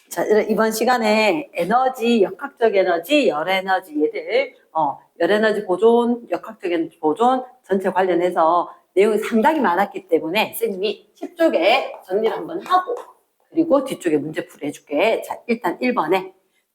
자, 이번 시간에 에너지, 역학적 에너지, 열 에너지 얘들, 열 에너지 보존, 역학적 에너지 보존 전체 관련해서 내용이 상당히 많았기 때문에 선생님이 10쪽에 정리를 한번 하고 그리고 뒤쪽에 문제풀이 해줄게. 자, 일단 1번에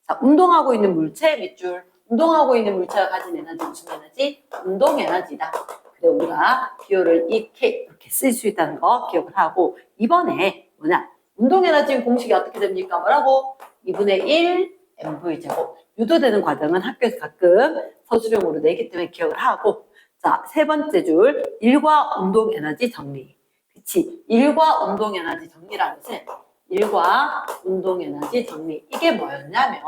자, 운동하고 있는 물체 밑줄, 운동하고 있는 물체가 가진 에너지 무슨 에너지? 운동 에너지다. 그래 우리가 기호를 이렇게 쓸 수 있다는 거 기억을 하고 2번에 뭐냐? 운동 에너지 공식이 어떻게 됩니까? 뭐라고? 2분의 1 mv제곱. 유도되는 과정은 학교에서 가끔 서술형으로 내기 때문에 기억을 하고 자, 세 번째 줄 일과 운동 에너지 정리. 그치? 일과 운동 에너지 정리라는 것은 일과 운동 에너지 정리. 이게 뭐였냐면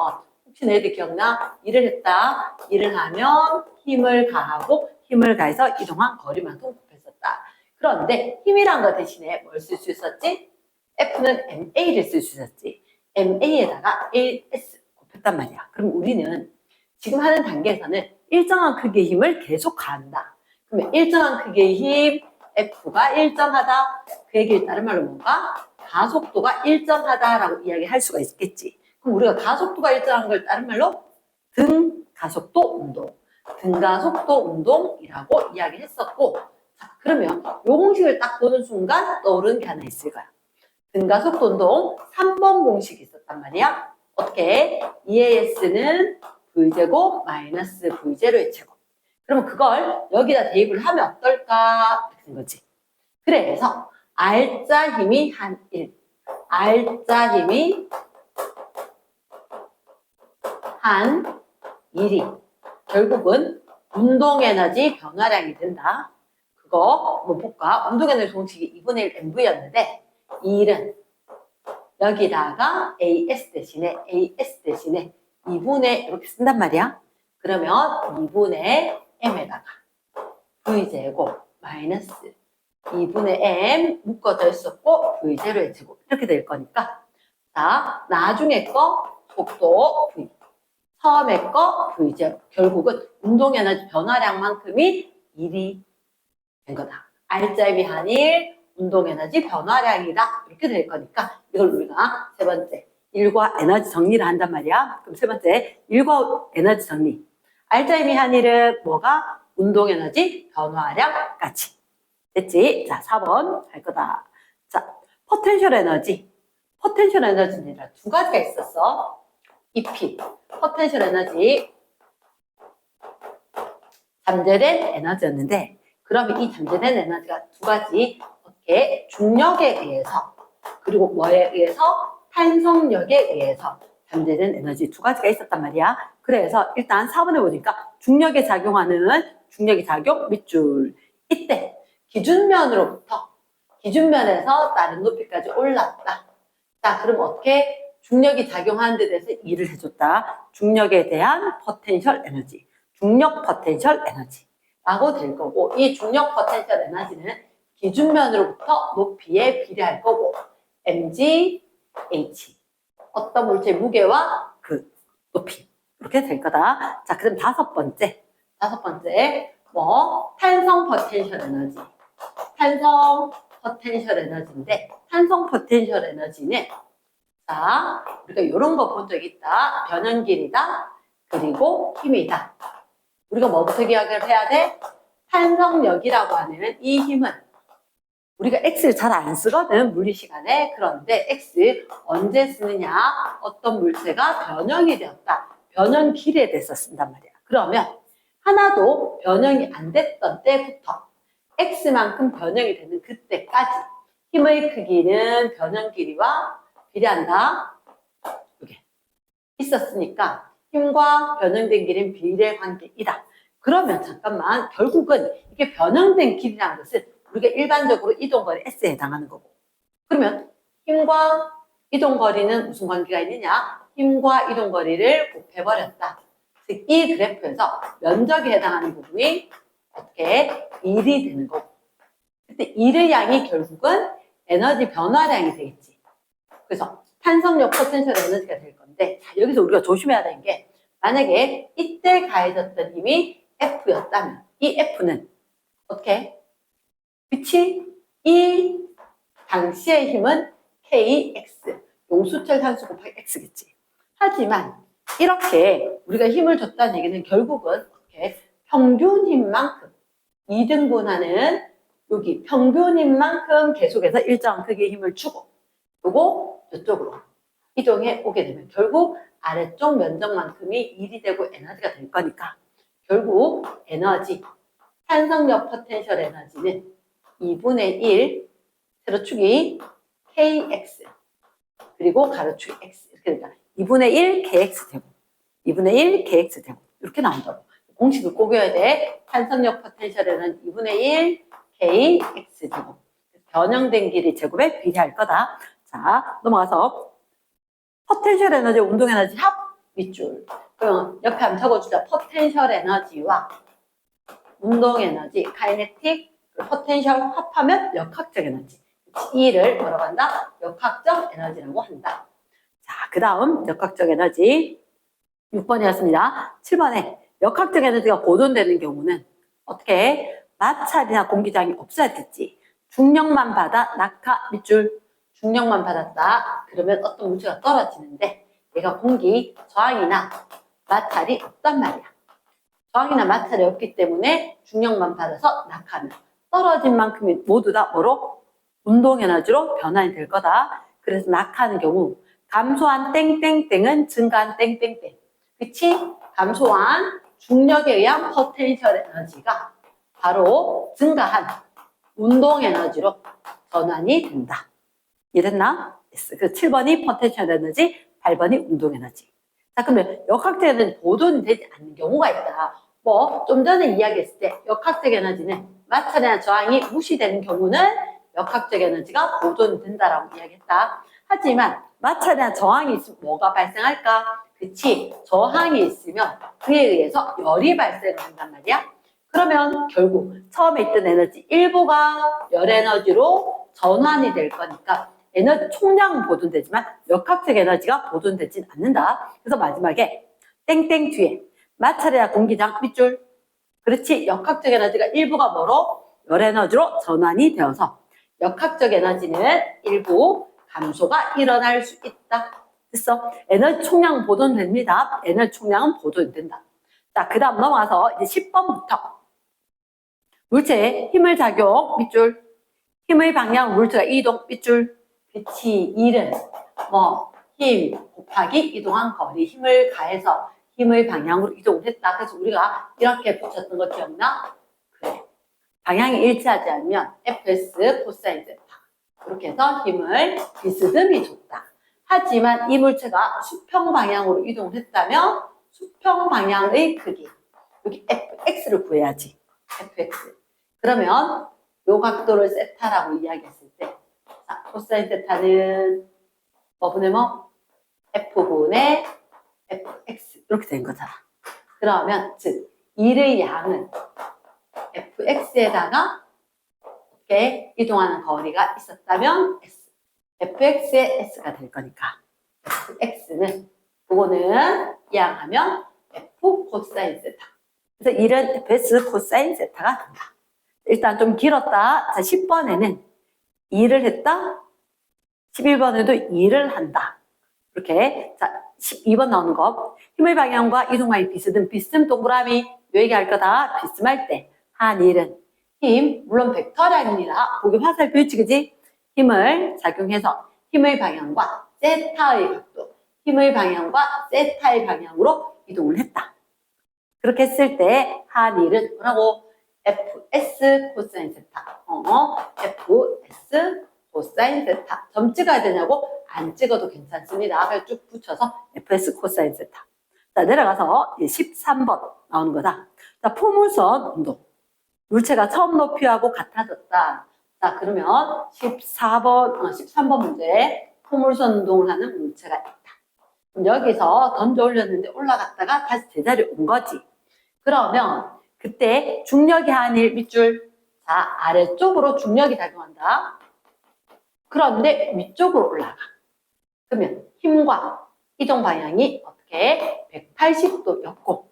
혹시 너희들 기억나? 일을 했다. 일을 하면 힘을 가하고 힘을 가해서 이동한 거리만큼 곱했었다. 그런데 힘이란 거 대신에 뭘 쓸 수 있었지? F는 MA를 쓸 수 있었지. MA에다가 AS 곱했단 말이야. 그럼 우리는 지금 하는 단계에서는 일정한 크기의 힘을 계속 가한다. 그러면 일정한 크기의 힘 F가 일정하다. 그 얘기를 다른 말로 뭔가? 가속도가 일정하다라고 이야기할 수가 있겠지. 그럼 우리가 가속도가 일정한 걸 다른 말로 등가속도 운동, 등가속도 운동이라고 이야기했었고 자, 그러면 이 공식을 딱 보는 순간 떠오르는 게 하나 있을 거야. 등가속도 운동 3번 공식이 있었단 말이야. 어떻게? EAS는 V제곱 마이너스 V제로의 제곱. 그러면 그걸 여기다 대입을 하면 어떨까? 이렇게 된 거지. 그래서 R자 힘이 한 1, R자 힘이 한 1이 결국은 운동에너지 변화량이 된다. 그거 한번 볼까? 운동에너지 공식이 2분의 1 mv였는데 이 1은 여기다가 AS 대신에 2분의 이렇게 쓴단 말이야. 그러면 2분의 m에다가 V제곱 마이너스 2분의 m 묶어져 있었고 V제로의 제곱 이렇게 될 거니까 자 나중에 거 속도 V 처음에 거 V제로 결국은 운동에너지 변화량만큼이 1이 된 거다. R자임이 한 1 운동에너지 변화량이다. 이렇게 될 거니까 이걸 우리가 세 번째 일과 에너지 정리를 한단 말이야. 그럼 세 번째 일과 에너지 정리. R자임이 한 1은 뭐가? 운동에너지 변화량까지. 됐지? 자, 4번 할 거다. 자, 포텐셜 에너지. 포텐셜 에너지는 두 가지가 있었어. EP, 포텐셜 에너지. 잠재된 에너지였는데 그러면 이 잠재된 에너지가 두 가지 어떻게 중력에 의해서 그리고 뭐에 의해서 탄성력에 의해서 잠재된 에너지 두 가지가 있었단 말이야. 그래서 일단 4번에 보니까 중력에 작용하는 중력의 작용 밑줄 이때 기준면으로부터 기준면에서 다른 높이까지 올랐다. 자 그럼 어떻게 중력이 작용하는 데 대해서 일을 해줬다. 중력에 대한 포텐셜 에너지 중력 포텐셜 에너지라고 될 거고 이 중력 포텐셜 에너지는 기준면으로부터 높이에 비례할 거고 mg, h 어떤 물체의 무게와 그 높이 이렇게 될 거다. 자 그럼 다섯 번째 뭐 탄성 포텐셜 에너지 탄성 포텐셜 에너지인데 탄성 포텐셜 에너지는 자 우리가 이런 거 본 적 있다. 변연길이다. 그리고 힘이다. 우리가 뭐부터 기억을 해야 돼? 탄성력이라고 하는 이 힘은 우리가 X를 잘 안 쓰거든 물리 시간에. 그런데 X 언제 쓰느냐? 어떤 물체가 변형이 되었다. 변형길에 대해서 쓴단 말이야. 그러면 하나도 변형이 안 됐던 때부터 X만큼 변형이 되는 그때까지 힘의 크기는 변형 길이와 비례한다. 이게 있었으니까 힘과 변형된 길이는 비례 관계이다. 그러면 잠깐만 결국은 이게 변형된 길이라는 것은 우리가 일반적으로 이동거리 S에 해당하는 거고 그러면 힘과 이동거리는 무슨 관계가 있느냐? 힘과 이동거리를 곱해버렸다. 즉 이 그래프에서 면적에 해당하는 부분이 어떻게 1이 되는 거고 그때 1의 양이 결국은 에너지 변화량이 되겠지. 그래서 탄성력 포텐셜 에너지가 될 건데 자, 여기서 우리가 조심해야 되는 게 만약에 이때 가해졌던 힘이 F였다면 이 F는 어떻게? 그치? 이 당시의 힘은 KX 공수철 산수 곱하기 x겠지. 하지만 이렇게 우리가 힘을 줬다는 얘기는 결국은 이렇게 평균 힘만큼 2등분하는 여기 평균 힘만큼 계속해서 일정한 크기의 힘을 주고 요거 이쪽으로 이동해 오게 되면 결국 아래쪽 면적만큼이 1이 되고 에너지가 될 거니까 결국 에너지, 산성력 포텐셜 에너지는 2분의 1 세로축이 kx 그리고 가로축이 x 그러니까 2분의 1 kx 제곱 2분의 1 kx 제곱 이렇게 나온다고. 공식을 꼭 외워야 돼. 산성력 포텐셜에는 2분의 1 kx 제곱 변형된 길이 제곱에 비례할 거다. 자, 넘어가서 포텐셜 에너지, 운동 에너지 합 밑줄. 그럼 옆에 한번 적어주자. 포텐셜 에너지와 운동 에너지, 카이네틱, 포텐셜 합하면 역학적 에너지. 이를 뭐라고 한다? 역학적 에너지라고 한다. 자, 그 다음 역학적 에너지 6번이었습니다. 7번에 역학적 에너지가 보존되는 경우는 어떻게? 마찰이나 공기장이 없어야 됐지. 중력만 받아 낙하 밑줄. 중력만 받았다. 그러면 어떤 물체가 떨어지는데 얘가 공기 저항이나 마찰이 없단 말이야. 저항이나 마찰이 없기 때문에 중력만 받아서 낙하는 떨어진 만큼이 모두 다 뭐로? 운동 에너지로 변환이 될 거다. 그래서 낙하는 경우 감소한 땡땡땡은 증가한 땡땡땡. 그치? 감소한 중력에 의한 포텐셜 에너지가 바로 증가한 운동 에너지로 전환이 된다. 이해됐나? 그 7번이 포텐셜 에너지, 8번이 운동 에너지. 자, 그러면 역학적 에너지 보존이 되지 않는 경우가 있다. 뭐 좀 전에 이야기했을 때 역학적 에너지는 마찰이나 저항이 무시되는 경우는 역학적 에너지가 보존이 된다라고 이야기했다. 하지만 마찰이나 저항이 있으면 뭐가 발생할까? 그치? 저항이 있으면 그에 의해서 열이 발생을 한단 말이야. 그러면 결국 처음에 있던 에너지 일부가 열 에너지로 전환이 될 거니까 에너지 총량은 보존되지만 역학적 에너지가 보존되진 않는다. 그래서 마지막에 땡땡 뒤에 마찰이나 공기장 밑줄. 그렇지? 역학적 에너지가 일부가 뭐로? 열 에너지로 전환이 되어서 역학적 에너지는 일부 감소가 일어날 수 있다. 됐어? 에너지 총량은 보존됩니다. 에너지 총량은 보존이 된다. 자, 그 다음 넘어가서 이제 10번부터 물체의 힘을 작용 밑줄. 힘의 방향 물체가 이동 밑줄. 그치? 일은 뭐 힘 곱하기 이동한 거리. 힘을 가해서 힘의 방향으로 이동을 했다. 그래서 우리가 이렇게 붙였던 거 기억나? 그래. 방향이 일치하지 않으면 fs 코사인 세타. 그렇게 해서 힘을 비스듬히 줬다. 하지만 이 물체가 수평 방향으로 이동을 했다면 수평 방향의 크기. 여기 fx를 구해야지. fx. 그러면 요 각도를 세타라고 이야기했을 때 자, 코사인 세타는 뭐분의 뭐? f분의 fx 이렇게 된 거잖아. 그러면 즉 1의 양은 fx에다가 이렇게 이동하는 거리가 있었다면 s fx의 s가 될 거니까 fx는 그거는 이항하면 f 코사인 세타. 그래서 1은 fs 코사인 세타가 된다. 일단 좀 길었다. 자, 10번에는 2를 했다. 11번에도 2를 한다. 이렇게. 자, 12번 나오는 거. 힘의 방향과 이동하기 비스듬 동그라미. 요 얘기할 거다. 비스듬할 때. 한 1은 힘, 물론 벡터량이 아니라 거기 화살표지, 그지? 힘을 작용해서 힘의 방향과 세타의 각도, 힘의 방향과 세타의 방향으로 이동을 했다. 그렇게 했을 때 한 1은 뭐라고? fs 코사인 세타. fs 코사인 세타. 점 찍어야 되냐고? 안 찍어도 괜찮습니다. 그래서 쭉 붙여서 fs 코사인 세타. 자, 내려가서 13번 나오는 거다. 자, 포물선 운동. 물체가 처음 높이하고 같아졌다. 자, 그러면 13번 문제에 포물선 운동을 하는 물체가 있다. 그럼 여기서 던져 올렸는데 올라갔다가 다시 제자리에 온 거지. 그러면 그때 중력이 한 1 밑줄. 자, 아래쪽으로 중력이 작용한다. 그런데 위쪽으로 올라가. 그러면 힘과 이동 방향이 어떻게 180도였고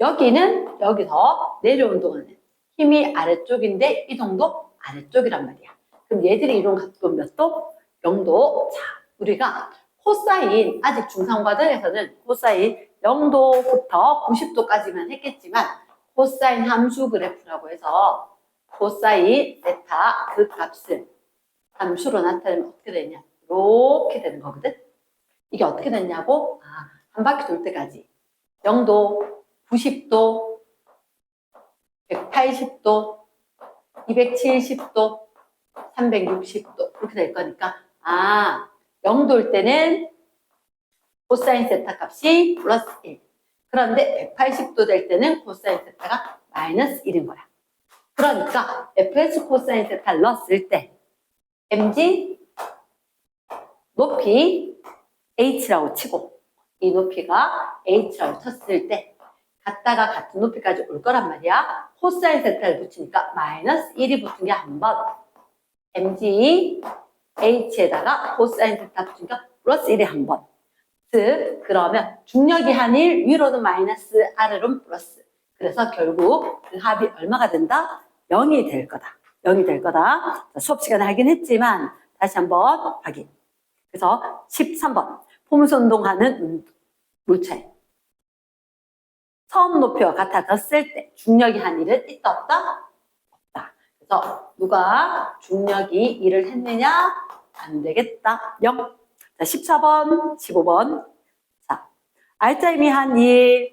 여기는 여기서 내려온 동안은 힘이 아래쪽인데 이동도 아래쪽이란 말이야. 그럼 얘들이 이동 각도 몇 도? 0도. 자, 우리가 코사인, 아직 중상 과정에서는 코사인 0도부터 90도까지만 했겠지만 코사인 함수 그래프라고 해서 코사인 세타 그 값을 함수로 나타내면 어떻게 되냐? 이렇게 되는 거거든. 이게 어떻게 됐냐고? 한 바퀴 돌 때까지 0도, 90도, 180도, 270도, 360도 그렇게 될 거니까 0도일 때는 코사인 세타 값이 플러스 1. 그런데 180도 될 때는 코사인 세타가 마이너스 1인 거야. 그러니까 fs 코사인 세타를 넣었을 때 mg 높이 h라고 치고 이 높이가 h라고 쳤을 때 같다가 같은 높이까지 올 거란 말이야. 코사인 세타를 붙이니까 마이너스 1이 붙은 게 한 번, mg h에다가 코사인 세타 붙이니까 플러스 1이 한 번. 즉 그러면 중력이 한 1, 위로는 마이너스, 아래로는 플러스. 그래서 결국 그 합이 얼마가 된다? 0이 될 거다. 0이 될 거다. 자, 수업 시간에 하긴 했지만 다시 한번 확인. 그래서 13번 포문선 운동하는 물체 처음 높이와 같아졌을 때 중력이 한 1은 있다 없다? 없다. 그래서 누가 중력이 1을 했느냐? 안 되겠다. 0. 자, 14번, 15번. 자, 알짜임이 한 1,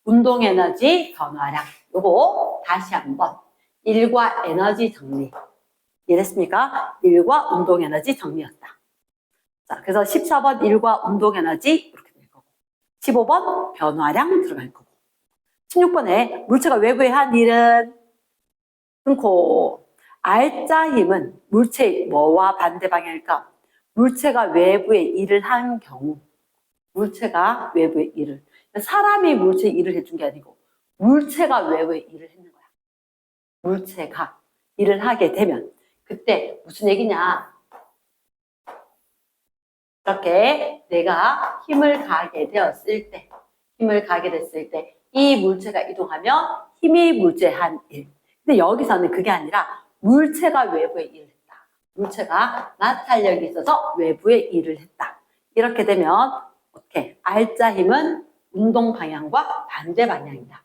운동 에너지 변화량. 요거 다시 한번 1과 에너지 정리. 이해됐습니까? 1과 운동 에너지 정리였다. 자, 그래서 14번 1과 운동 에너지 이렇게 될 거고. 15번 변화량 들어갈 거고. 16번에 물체가 외부에 한 1은 끊고 알짜 힘은 물체의 뭐와 반대 방향일까? 물체가 외부에 일을 한 경우, 물체가 외부에 일을, 사람이 물체에 일을 해준 게 아니고 물체가 외부에 일을 했는 거야. 물체가 일을 하게 되면 그때 무슨 얘기냐? 이렇게 내가 힘을 가하게 되었을 때, 힘을 가하게 됐을 때 이 물체가 이동하면 힘이 물체에 한 일. 근데 여기서는 그게 아니라 물체가 외부에 일을 했다. 물체가 마찰력이 있어서 외부에 일을 했다. 이렇게 되면 어떻게? 알짜 힘은 운동 방향과 반대 방향이다.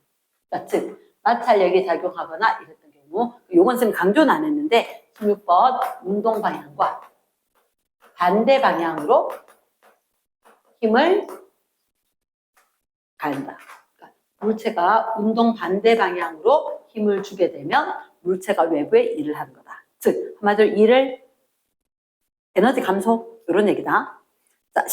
그러니까 즉 마찰력이 작용하거나 이랬던 경우, 요건 쌤 강조는 안 했는데 16번 운동 방향과 반대 방향으로 힘을 가한다. 그러니까 물체가 운동 반대 방향으로 힘을 주게 되면 물체가 외부에 일을 하는 거다. 즉 한마디로 일을 에너지 감소 이런 얘기다. 자,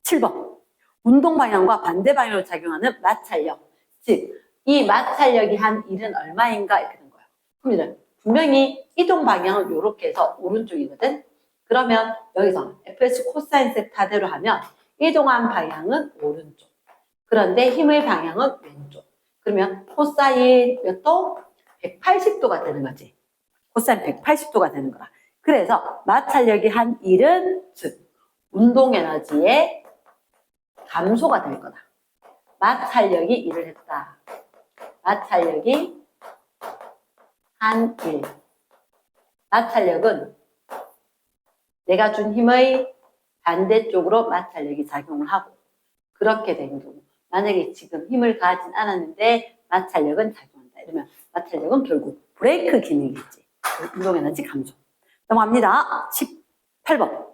17번 운동 방향과 반대 방향으로 작용하는 마찰력. 즉 이 마찰력이 한 일은 얼마인가 이렇게 된 거예요. 그럼 분명히 이동 방향은 이렇게 해서 오른쪽이거든. 그러면 여기서 fs 코사인 세타대로 하면 이동한 방향은 오른쪽. 그런데 힘의 방향은 왼쪽. 그러면 코사인 몇 도? 180도가 되는 거지. 코사인 180도가 되는 거라. 그래서 마찰력이 한 1은 즉 운동 에너지의 감소가 될 거다. 마찰력이 일을 했다. 마찰력이 한 1. 마찰력은 내가 준 힘의 반대쪽으로 마찰력이 작용을 하고 그렇게 된 경우 만약에 지금 힘을 가하진 않았는데 마찰력은 작용한다. 이러면 마찰력은 결국 브레이크 기능이겠지. 운동에너지 감소. 넘어갑니다. 18번.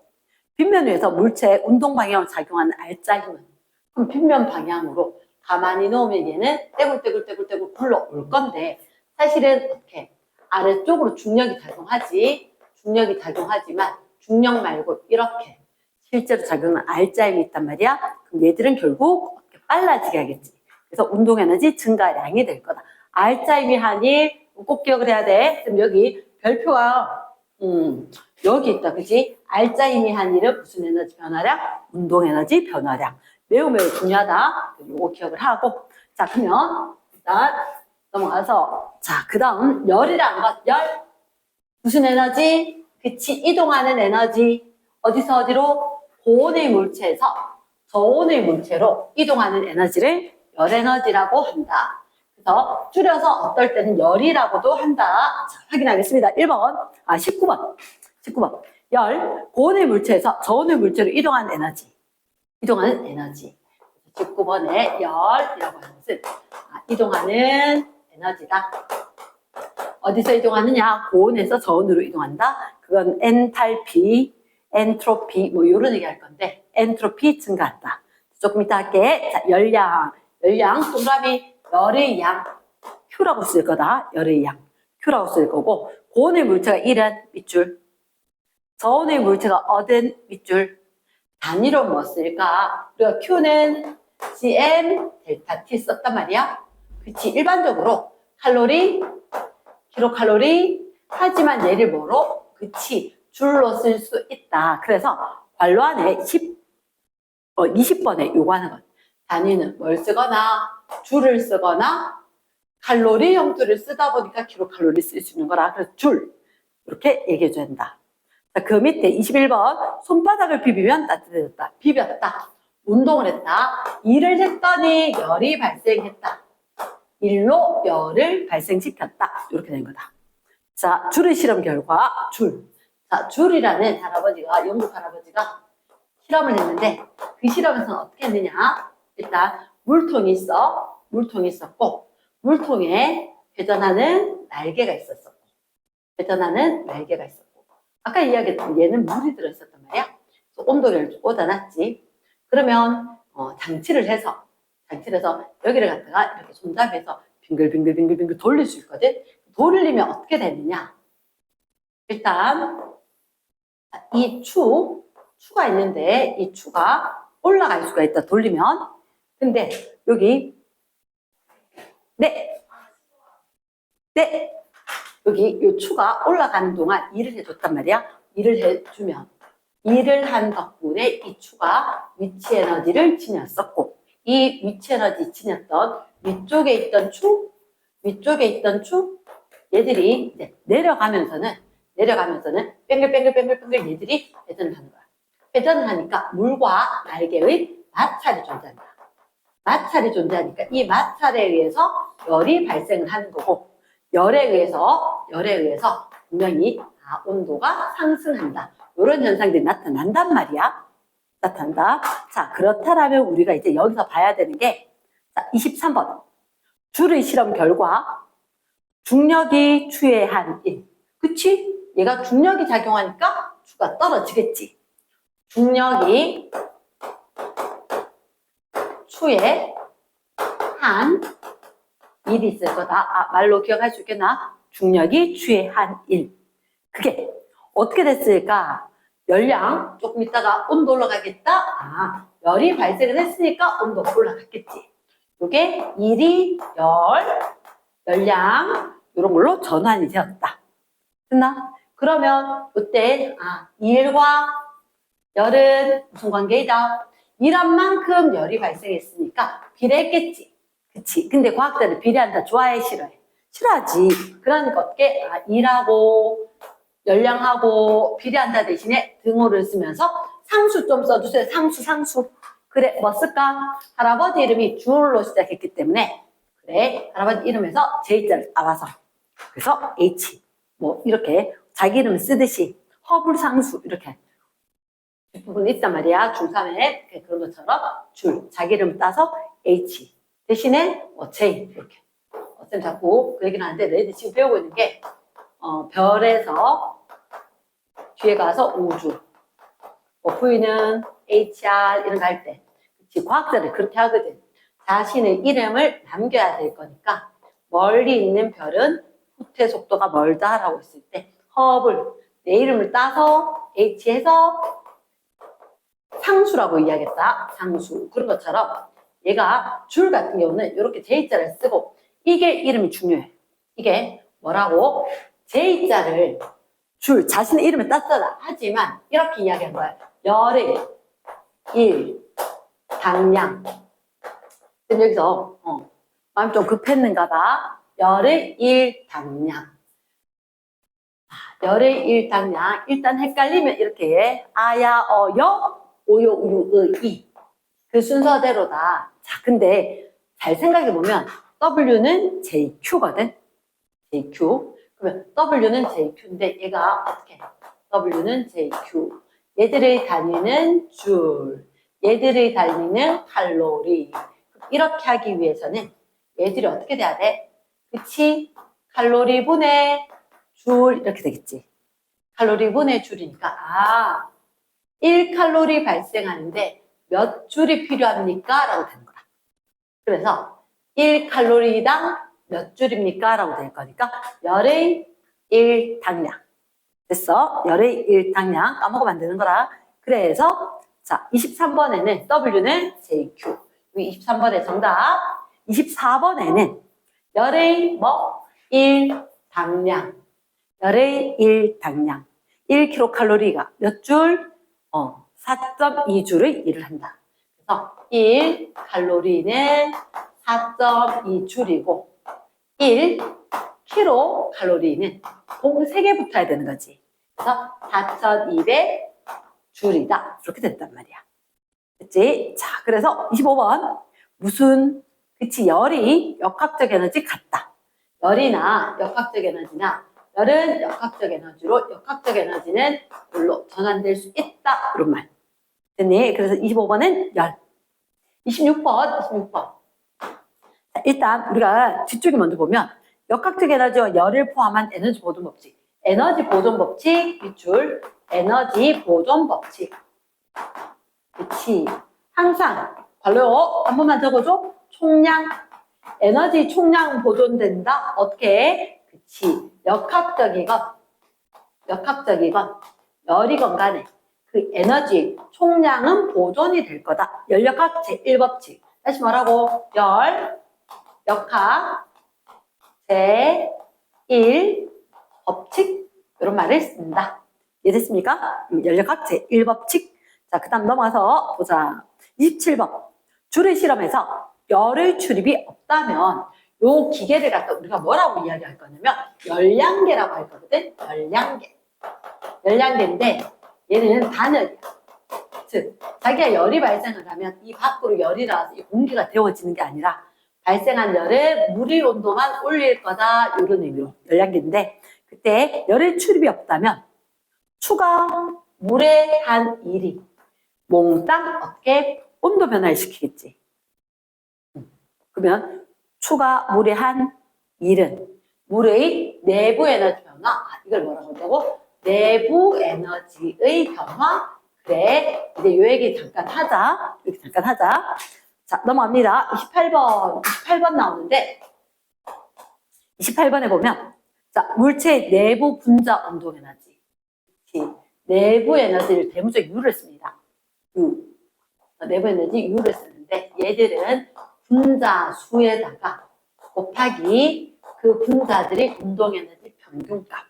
빗면 위에서 물체의 운동 방향으로 작용하는 알짜 힘은 그럼 빗면 방향으로 가만히 놓으면 얘는 떼굴떼굴 굴러올 건데 사실은 어떻게 아래쪽으로 중력이 작용하지. 중력이 작용하지만 중력 말고 이렇게 실제로 작용하는 알짜 힘이 있단 말이야. 그럼 얘들은 결국 어떻게 빨라지게 하겠지. 그래서 운동 에너지 증가량이 될 거다. 알짜 힘이 하니 꼭 기억을 해야 돼. 그럼 여기 별표가 여기 있다. 그지? 알짜 힘이 한 일은 무슨 에너지 변화량? 운동 에너지 변화량. 매우 중요하다. 이거 기억을 하고. 자, 그러면 일단 넘어가서 자, 그 다음 열이라는 것. 열. 무슨 에너지? 그치? 이동하는 에너지. 어디서 어디로? 고온의 물체에서 저온의 물체로 이동하는 에너지를 열에너지라고 한다. 그래서 줄여서 어떨 때는 열이라고도 한다. 자, 확인하겠습니다. 19번. 열. 고온의 물체에서 저온의 물체로 이동하는 에너지. 이동하는 에너지. 19번에 열이라고 하는 것은 이동하는 에너지다. 어디서 이동하느냐? 고온에서 저온으로 이동한다. 그건 엔탈피, 엔트로피 뭐 이런 얘기 할 건데 엔트로피 증가한다. 조금 이따 할게. 자, 열량 동그라미 열의 양 Q라고 쓸 거다. 열의 양 Q라고 쓸 거고 고온의 물체가 1은 밑줄, 저온의 물체가 얻은 밑줄. 단위로 뭐 쓸까? 우리가 Q는 cm 델타 T 썼단 말이야. 그치? 일반적으로 칼로리, 킬로칼로리, 하지만 얘를 뭐로? 그치? 줄로 쓸 수 있다. 그래서 관로안에 20번에 요구하는 것. 단위는 뭘 쓰거나, 줄을 쓰거나, 칼로리 형태를 쓰다 보니까 킬로칼로리 쓸 수 있는 거라. 그래서 줄. 이렇게 얘기해줘야 된다. 자, 그 밑에 21번. 손바닥을 비비면 따뜻해졌다. 비볐다. 운동을 했다. 일을 했더니 열이 발생했다. 일로 열을 발생시켰다. 이렇게 된 거다. 자, 줄의 실험 결과, 줄. 자, 줄이라는 영국 할아버지가 실험을 했는데, 그 실험에서는 어떻게 했느냐? 일단, 물통이 있었고, 물통에 회전하는 날개가 있었고, 아까 이야기했던 얘는 물이 들어있었단 말이야. 그래서 온도를 꽂아놨지. 그러면, 장치를 해서 여기를 갖다가 이렇게 손잡이해서 빙글빙글 돌릴 수 있거든. 돌리면 어떻게 되느냐? 일단 이 추가 있는데 이 추가 올라갈 수가 있다. 돌리면. 근데 여기 여기 이 추가 올라가는 동안 일을 해줬단 말이야. 일을 해주면 일을 한 덕분에 이 추가 위치 에너지를 지녔었고, 이 위치 에너지 지녔던 위쪽에 있던 추 얘들이 이제 내려가면서는 뱅글뱅글 얘들이 회전을 하는 거야. 회전을 하니까 물과 날개의 마찰이 존재하니까 이 마찰에 의해서 열이 발생을 하는 거고, 열에 의해서 분명히 온도가 상승한다. 이런 현상들이 나타난단 말이야. 나타난다. 자, 그렇다면 우리가 이제 여기서 봐야 되는 게, 자, 23번. 줄의 실험 결과, 중력이 추에 한 1. 그치? 얘가 중력이 작용하니까 추가 떨어지겠지. 중력이 추에 한 1이 있을 거다. 말로 기억할 수 있겠나? 중력이 추에 한 1. 그게 어떻게 됐을까? 열량, 조금 있다가 온도 올라가겠다? 열이 발생을 했으니까 온도가 올라갔겠지. 이게 1이 열량, 이런 걸로 전환이 되었다. 됐나? 그러면 이때, 일과 열은 무슨 관계이다? 일한 만큼 열이 발생했으니까 비례했겠지. 그치? 근데 과학자는 비례한다. 좋아해? 싫어해? 싫어하지. 그러니까 어떻게? 일하고 열량하고 비례한다 대신에 등호를 쓰면서 상수 좀 써주세요. 상수. 그래, 뭐 쓸까? 할아버지 이름이 줄로 시작했기 때문에, 그래, 할아버지 이름에서 J자를 따와서, 그래서 H, 뭐 이렇게 자기 이름 쓰듯이 허불상수 이렇게 부분이 있단 말이야. 중3에 그런 것처럼 줄, 자기 이름 따서 H 대신에 뭐 J 이렇게. 쌤 자꾸 그 얘기는 하는데 너희들 지금 배우고 있는 게 별에서 뒤에 가서 우주, 뭐 V는 HR 이런 거 할 때, 과학자들 그렇게 하거든. 자신의 이름을 남겨야 될 거니까 멀리 있는 별은 후퇴 속도가 멀다라고 했을 때 허블, 내 이름을 따서 H해서 상수라고 이야기했다. 상수. 그런 것처럼 얘가 줄 같은 경우는 이렇게 J자를 쓰고, 이게 이름이 중요해. 이게 뭐라고? J자를 줄, 자신의 이름을 땄잖아. 하지만 이렇게 이야기한 거야. 열의 1, 당량. 근데 여기서 마음이 좀 급했는가 봐. 열의 1, 당량. 열의 1, 당량. 일단 헷갈리면 이렇게 해. 아야, 어여, 오요, 우유, 이. 그 순서대로다. 자, 근데 잘 생각해보면 W는 JQ거든. JQ. 그러면 W는 JQ인데 얘가 어떻게 해? W는 JQ. 얘들의 단위는 줄. 얘들이 달리는 칼로리. 이렇게 하기 위해서는 얘들이 어떻게 돼야 돼? 그치? 칼로리 분의 줄 이렇게 되겠지. 칼로리 분의 줄이니까 1칼로리 발생하는데 몇 줄이 필요합니까? 라고 되는 거야. 그래서 1칼로리당 몇 줄입니까? 라고 될 거니까 열의 1당량. 됐어? 열의 1당량. 까먹으면 안 되는 거라. 그래서 자 23번에는 W는 JQ. 23번의 정답. 24번에는 열의 1당량. 열의 1당량. 1kcal가 몇 줄? 4.2줄의 일을 한다. 그래서 1칼로리는 4.2줄이고 1kcal는 공 3개 붙어야 되는 거지. 그래서 4,200줄이다. 이렇게 된단 말이야. 그치? 자, 그래서 25번. 그치, 열이 역학적 에너지 같다. 열이나 역학적 에너지나 열은 역학적 에너지로 역학적 에너지는 물로 전환될 수 있다. 이런 말. 됐니? 그래서 25번은 열. 26번. 자, 일단 우리가 뒤쪽에 먼저 보면 역학적 에너지와 열을 포함한 에너지 보존 법칙. 에너지 보존 법칙, 밑줄. 에너지 보존 법칙. 그치. 항상 관료 한 번만 적어줘. 총량. 에너지 총량 보존된다. 어떻게? 그치. 역학적이건 열이건 간에 그 에너지 총량은 보존이 될 거다. 열역학 제1법칙. 다시 뭐라고? 역학 제1법칙. 이런 말을 쓴다. 이해됐습니까? 열역학 제1법칙. 자, 그 다음 넘어가서 보자. 27번. 줄의 실험에서 열의 출입이 없다면 요 기계를 갖다 우리가 뭐라고 이야기할 거냐면 열량계라고 할 거거든. 열량계인데 얘는 단열이야. 즉 자기가 열이 발생을 하면 이 밖으로 열이 나와서 이 공기가 데워지는 게 아니라 발생한 열을 물의 온도만 올릴 거다. 이런 의미로 열량계인데 그때 열의 출입이 없다면 추가 물의 한 일이 몽땅 어떻게 온도 변화를 시키겠지. 그러면 추가 물의 한 일은 물의 내부 에너지 변화. 이걸 뭐라고 한다고? 내부 에너지의 변화. 그래. 이제 요 얘기 잠깐 하자. 이렇게 잠깐 하자. 자, 넘어갑니다. 28번 나오는데 28번에 보면 자, 물체의 내부 분자 운동 에너지. 내부 에너지를 대문자 U를 씁니다. 내부 에너지 U를 쓰는데 얘들은 분자 수에다가 곱하기 그 분자들의 운동 에너지 평균값.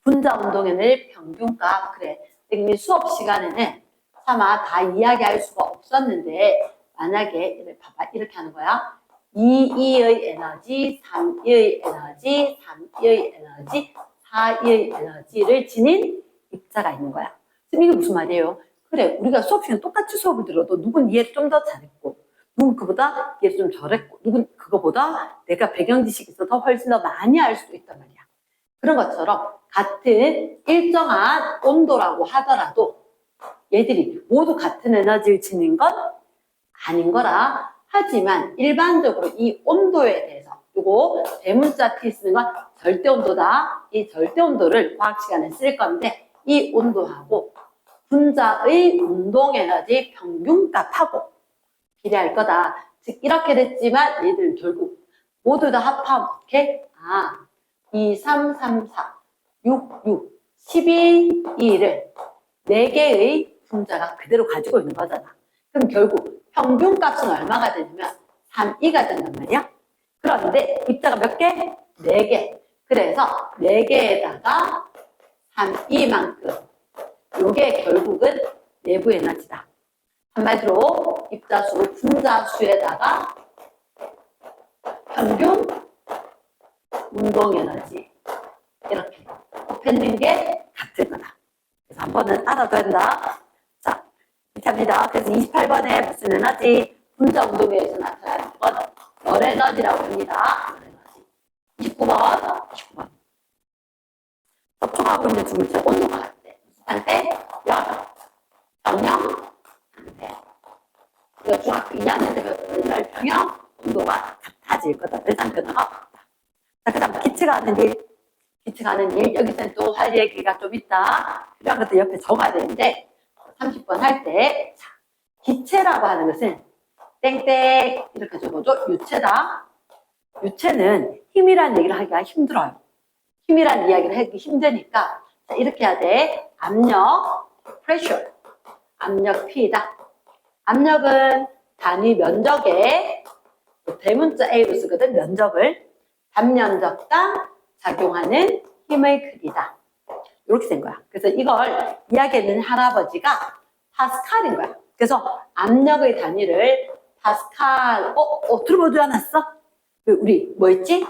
분자 운동 에너지 평균값. 그래. 선생님이 수업 시간에는 차마 다 이야기할 수가 없었는데 만약에 봐봐 이렇게 하는 거야. 2의 에너지, 3의 에너지, 3의 에너지, 4의 에너지를 지닌 입자가 있는 거야. 그럼 이게 무슨 말이에요? 그래, 우리가 수업 시간에 똑같이 수업을 들어도 누군 이해를 좀 더 잘했고 누군 그보다 이해를 좀 덜했고 누군 그거보다 내가 배경 지식이 있어서 더 훨씬 더 많이 알 수도 있단 말이야. 그런 것처럼 같은 일정한 온도라고 하더라도 얘들이 모두 같은 에너지를 지닌 건 아닌 거라. 하지만 일반적으로 이 온도에 대해서 요거 대문자 T 쓰는 건 절대온도다. 이 절대온도를 과학 시간에 쓸 건데 이 온도하고 분자의 운동 에너지 평균값하고 비례할 거다. 즉 이렇게 됐지만 얘들은 결국 모두 다 합하면 어떻게? 2, 3, 3, 4, 6, 6, 12, 2를 4개의 분자가 그대로 가지고 있는 거잖아. 그럼 결국 평균값은 얼마가 되냐면 3, 2가 된단 말이야. 그런데 입자가 몇 개? 4개. 그래서 4개에다가 3, 2만큼. 요게 결국은 내부 에너지다. 한마디로 입자수, 분자수에다가 평균 운동 에너지 이렇게 곱해는 게 같을 거다. 그래서 한 번은 알아둬야 된다. 자, 이렇게 합니다. 그래서 28번에 무슨 에너지? 분자 운동에서 나타나는 건 열 에너지라고 합니다. 29번. 접촉하고 있는 두 물체 온도가 같대. 무슨 상태? 열. 정령 상태. 우리가 중학교 2학년 때 배웠던 열평형 온도가 같아질 거다. 대상 변화가 없다. 자, 그 다음 기체가 하는 일. 기체가 하는 일. 여기서는 또 할 얘기가 좀 있다. 필요한 것들 옆에 적어야 되는데 30번 할 때 기체라고 하는 것은 땡땡 이렇게 적어줘. 유체다. 유체는 힘이라는 얘기를 하기가 힘들어요. 힘이라는 이야기를 하기 힘드니까 자, 이렇게 해야 돼. 압력, pressure. 압력 P다. 압력은 단위 면적에 대문자 A로 쓰거든. 면적을 단면적당 작용하는 힘의 크기다. 이렇게 된 거야. 그래서 이걸 이야기하는 할아버지가 파스칼인 거야. 그래서 압력의 단위를 파스칼, 들어보지 않았어? 우리 뭐였지?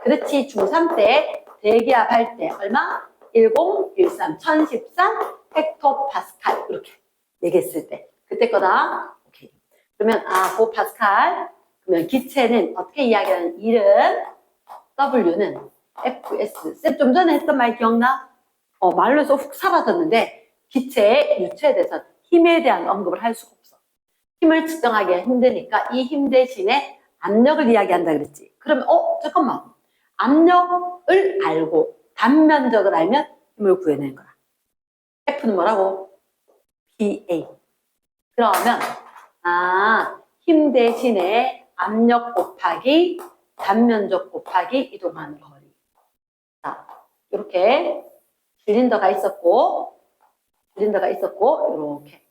그렇지, 중3 때 대기압 할 때 얼마? 1013, 1013 헥토파스칼 이렇게 얘기했을 때 그때 거다. 오케이. 그러면 그 파스칼. 그러면 기체는 어떻게 이야기하는 일은 W는 Fs. 쌤 좀 전에 했던 말 기억나? 말로서 훅 사라졌는데 기체의 유체에 대해서 힘에 대한 언급을 할 수가 없어. 힘을 측정하기가 힘드니까 이 힘 대신에 압력을 이야기한다 그랬지. 그러면 잠깐만. 압력을 알고 단면적을 알면 힘을 구해내는 거야. F는 뭐라고? PA. 그러면 힘 대신에 압력 곱하기 단면적 곱하기 이동하는 거리. 자, 이렇게 실린더가 있었고 이렇게.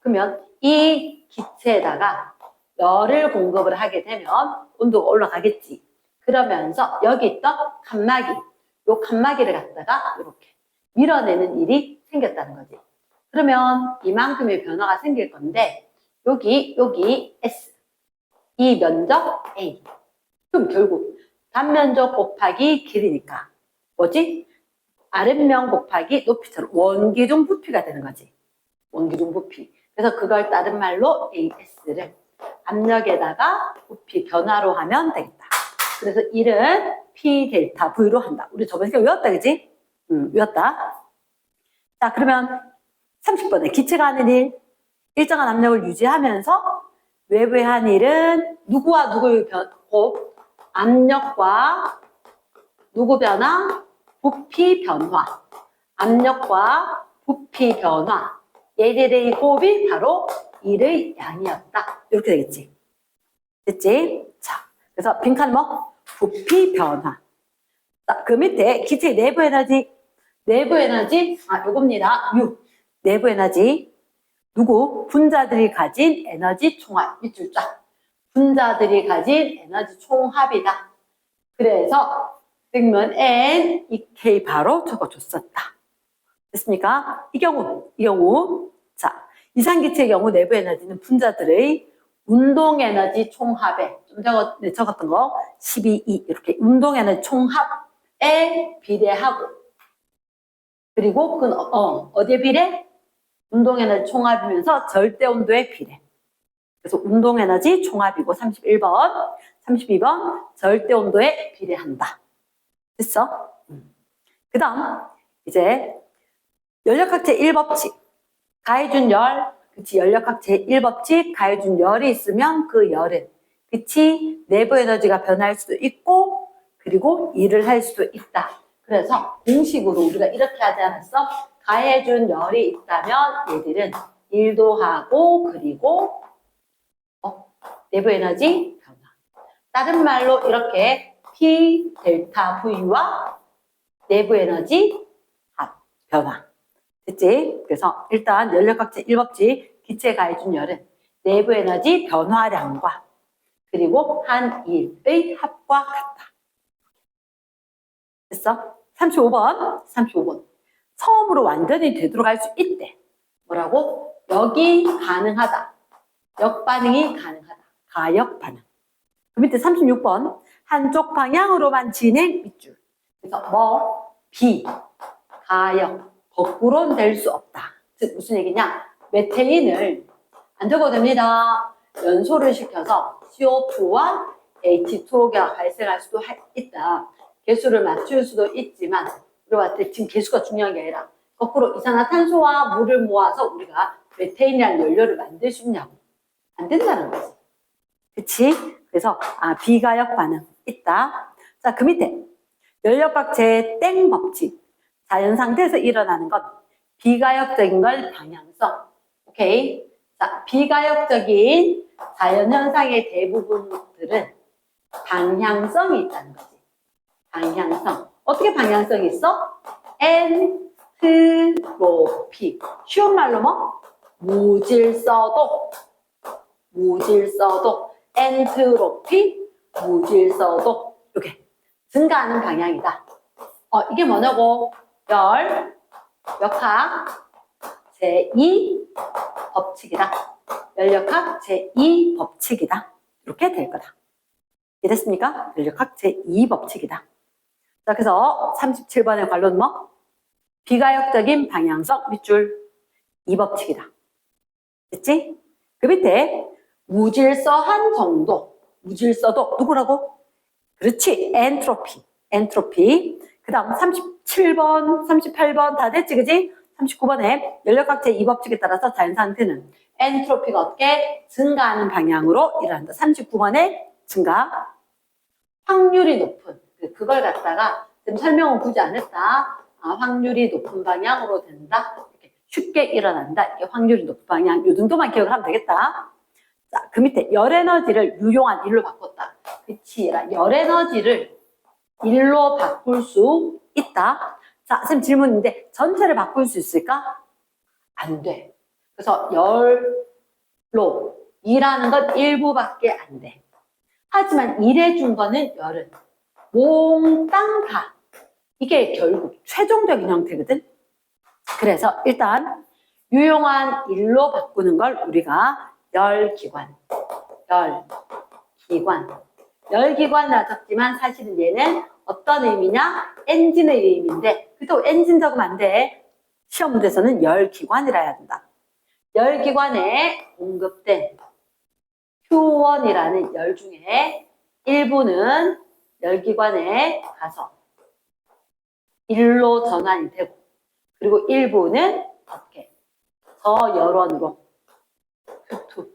그러면 이 기체에다가 열을 공급을 하게 되면 온도가 올라가겠지. 그러면서 여기 있던 칸막이, 요 칸막이를 갖다가 이렇게 밀어내는 일이 생겼다는 거지. 그러면 이만큼의 변화가 생길 건데 여기 S, 이 면적 A. 그럼 결국 단면적 곱하기 길이니까 뭐지? 아랫면 곱하기 높이처럼 원기둥 부피가 되는 거지. 원기둥 부피. 그래서 그걸 다른 말로 AS를 압력에다가 부피 변화로 하면 되겠다. 그래서 1은 P 델타 V로 한다. 우리 저번 시간에 외웠다, 그지? 외웠다. 자, 그러면 30번에 기체가 하는 일, 일정한 압력을 유지하면서 외부에 한 일은 누구와 누구의 곱, 압력과 누구 변화? 부피 변화. 압력과 부피 변화. 얘들의 곱이 바로 일의 양이었다. 이렇게 되겠지. 됐지? 자, 그래서 빈칸은 뭐? 부피 변화. 자, 그 밑에 기체의 내부 에너지. 내부 에너지, 요겁니다. U. 내부 에너지. 누구? 분자들이 가진 에너지 총합. 밑줄 쫙. 분자들이 가진 에너지 총합이다. 그래서 sigma N, EK 바로 적어줬었다. 됐습니까? 이 경우. 자, 이상기체의 경우 내부 에너지는 분자들의 운동 에너지 총합에, 좀 적었던 거, 12E. 이렇게 운동 에너지 총합에 비례하고, 그리고 그건, 어디에 비례? 운동 에너지 총합이면서 절대 온도에 비례. 그래서 운동 에너지 총합이고 31번, 32번 절대 온도에 비례한다. 됐어? 그 다음 이제 연력학제 1법칙 가해준 열, 그치? 연력학제 1법칙 가해준 열이 있으면 그 열은 그치? 내부 에너지가 변할 수도 있고 그리고 일을 할 수도 있다. 그래서 공식으로 우리가 이렇게 하지 않았어? 가해준 열이 있다면 얘들은 일도 하고 그리고 내부 에너지 변화. 다른 말로 이렇게 P 델타 V와 내부 에너지 합 변화. 됐지? 그래서 일단 연력학제 1법칙 기체 가해준 열은 내부 에너지 변화량과 그리고 한 일의 합과 같다. 됐어? 35번. 처음으로 완전히 되돌아갈 수 있대. 뭐라고? 여기 가능하다. 역반응이 가능하다. 가역 반응. 그 밑에 36번. 한쪽 방향으로만 진행 밑줄. 그래서 B. 가역. 거꾸로는 될 수 없다. 즉 무슨 얘기냐? 메테인을 안 적어도 됩니다. 연소를 시켜서 CO2와 H2O가 발생할 수도 있다. 개수를 맞출 수도 있지만 우리가 지금 개수가 중요한 게 아니라 거꾸로 이산화탄소와 물을 모아서 우리가 메테인이라는 연료를 만들 수 있냐고. 안 된다는 거지. 그치? 그래서, 비가역 반응 있다. 자, 그 밑에, 열역학제의 땡 법칙. 자연 상태에서 일어나는 건 비가역적인 걸 방향성. 오케이? 자, 비가역적인 자연현상의 대부분들은 방향성이 있다는 거지. 방향성. 어떻게 방향성이 있어? 엔트로피. 쉬운 말로 뭐? 무질서도. 엔트로피, 무질서도. 이렇게 증가하는 방향이다. 이게 뭐냐고? 역학 제2 법칙이다. 열역학 제2 법칙이다. 이렇게 될 거다. 이해됐습니까? 열역학 제2 법칙이다. 자, 그래서 37번의 관론 뭐? 비가역적인 방향성 밑줄 2법칙이다. 됐지? 그 밑에 무질서한 정도, 무질서도 누구라고? 그렇지, 엔트로피. 그 다음 37번, 38번 다 됐지, 그지? 39번에 열역학 제2법칙에 따라서 자연상태는 엔트로피가 어떻게 증가하는 방향으로 일어난다. 39번에 증가. 확률이 높은, 그걸 갖다가 지금 설명은 굳이 안 했다. 확률이 높은 방향으로 된다. 이렇게 쉽게 일어난다. 이게 확률이 높은 방향. 요 정도만 기억을 하면 되겠다. 자, 그 밑에 열에너지를 유용한 일로 바꿨다. 그치? 열에너지를 일로 바꿀 수 있다. 자, 선생님 질문인데 전체를 바꿀 수 있을까? 안 돼. 그래서 열로 일하는 건 일부밖에 안 돼. 하지만 일해준 거는 열은 몽땅 다. 이게 결국 최종적인 형태거든. 그래서 일단 유용한 일로 바꾸는 걸 우리가 열기관이라 적지만 사실은 얘는 어떤 의미냐? 엔진의 의미인데 그래도 엔진 적으면 안 돼. 시험 문제에서는 열기관이라 해야 된다. 열기관에 공급된 Q1이라는 열 중에 일부는 열기관에 가서 일로 전환이 되고 그리고 일부는 어떻게 저열원으로 Q2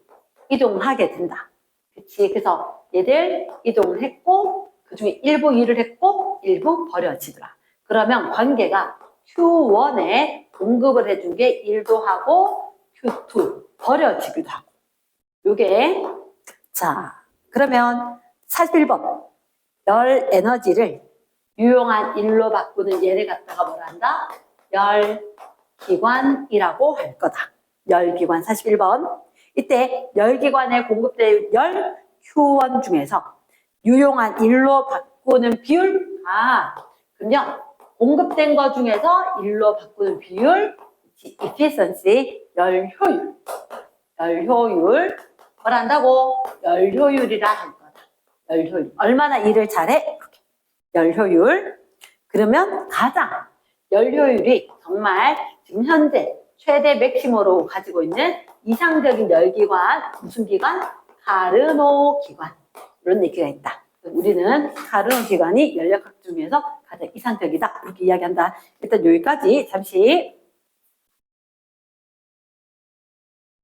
이동하게 된다. 그치? 그래서 얘들 이동을 했고 그 중에 일부 일을 했고 일부 버려지더라. 그러면 관계가 Q1에 공급을 해준 게 1도 하고 Q2 버려지기도 하고 요게 자 그러면 41번 열 에너지를 유용한 일로 바꾸는 얘를 갖다가 뭐라 한다? 열기관이라고 할 거다. 열기관 41번 이때 열기관에 공급된 열 Q1 중에서 유용한 일로 바꾸는 비율 그럼요 공급된 거 중에서 일로 바꾸는 비율 efficiency 열효율 뭐라 한다고? 열효율이라 할 거다. 열효율 얼마나 일을 잘해? 열효율 그러면 가장 열효율이 정말 지금 현재 최대 맥시머로 가지고 있는 이상적인 열기관 무슨 기관? 카르노 기관 이런 얘기가 있다. 우리는 카르노 기관이 열역학 중에서 가장 이상적이다 이렇게 이야기한다. 일단 여기까지 잠시